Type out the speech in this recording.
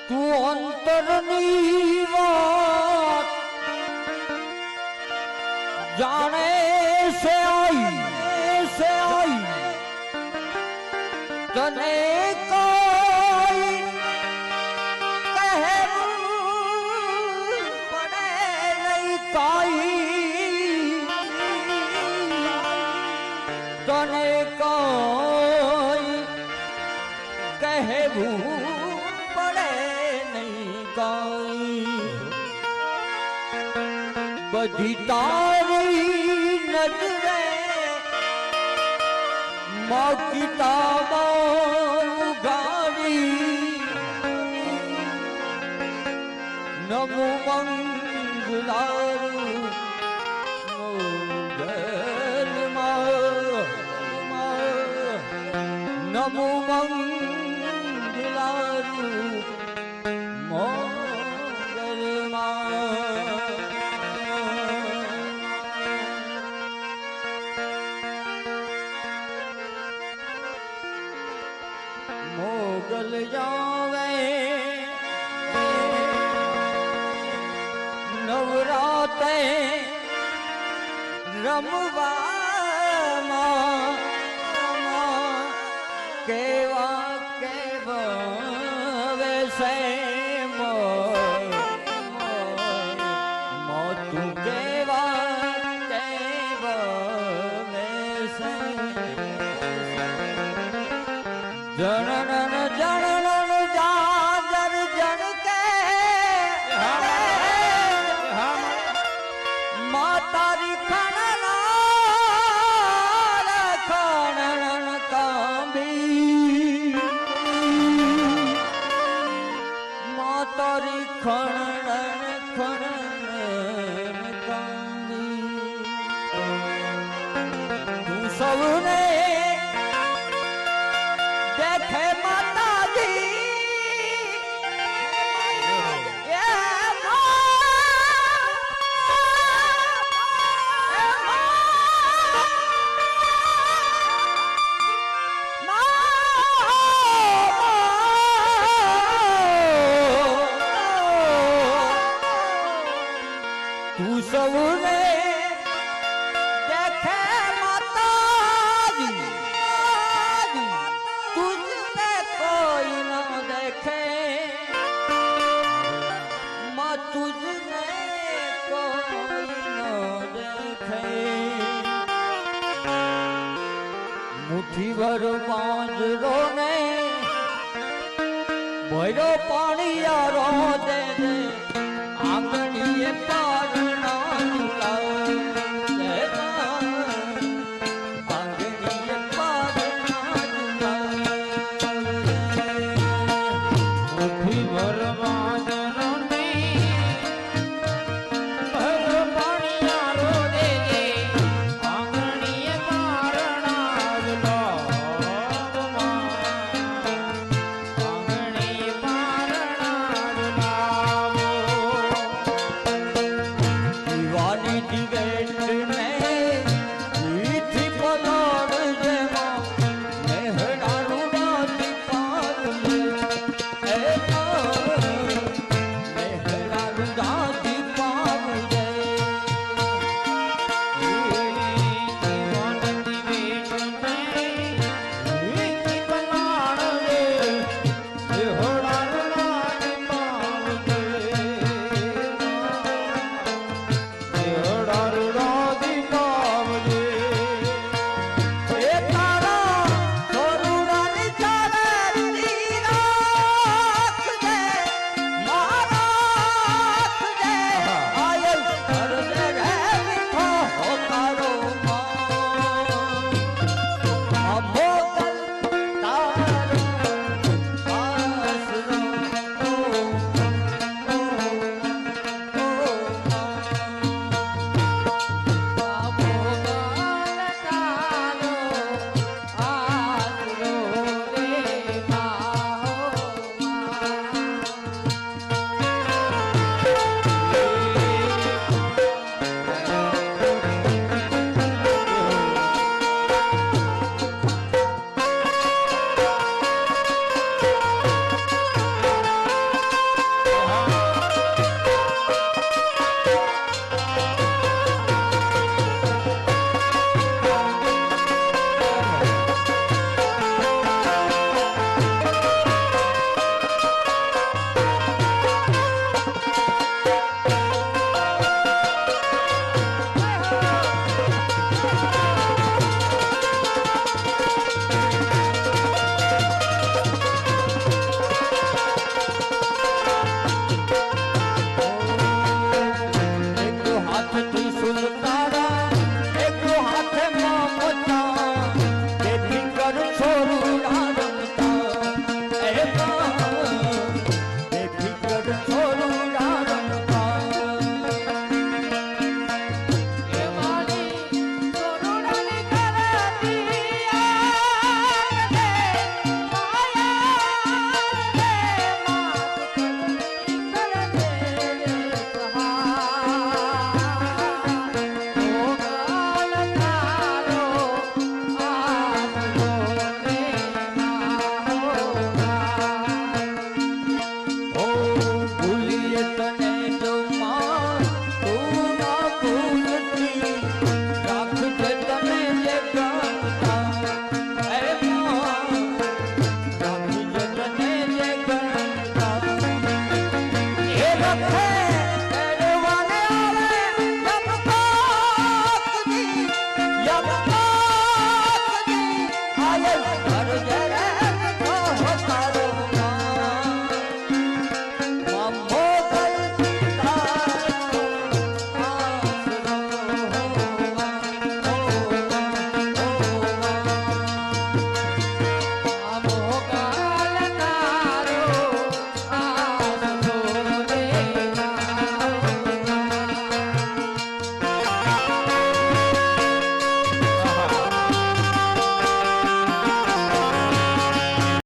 તું અંતરની વાત જાણે છે આઈ તને કોઈ કહેવું પડે નહીં કાઈ તને કોઈ કહેવું બધી તારી નજરે માં કિતાબમાં ઉઘાડી નમો મંગલારું નમો મંગલારું મોગલ જાવે નવરાતે રમવામાં કેવા કેવા વેસે તું કેવા કેવા વેસે જણન જણન જાગર જણ કે માતારી ખણના ખણન કાંબી માતારી ખણન ખણન કાંબી તું સૌને દેખે માતાજી તું સૌને દેખે માતાજી તુજને કોઈ ન દેખે માં તુજને કોઈ ન દેખે મુઠ્ઠી ભર પાંજરો ને ભર્યો પાણીયારો દે દે આંગણીએ પારણા ઝુલાવે આંગણીએ પારણા ઝુલાવે મુઠ્ઠી ભર વાંદરોની ભર પાણીયારો દે દે આંગણીએ પારણા ઝુલાવે આંગણીએ પારણા ઝુલાવે દિવાળી દિવેટ ને ઈથી પલાડ જેમાં મેહડાનું રાતી પાર એ હે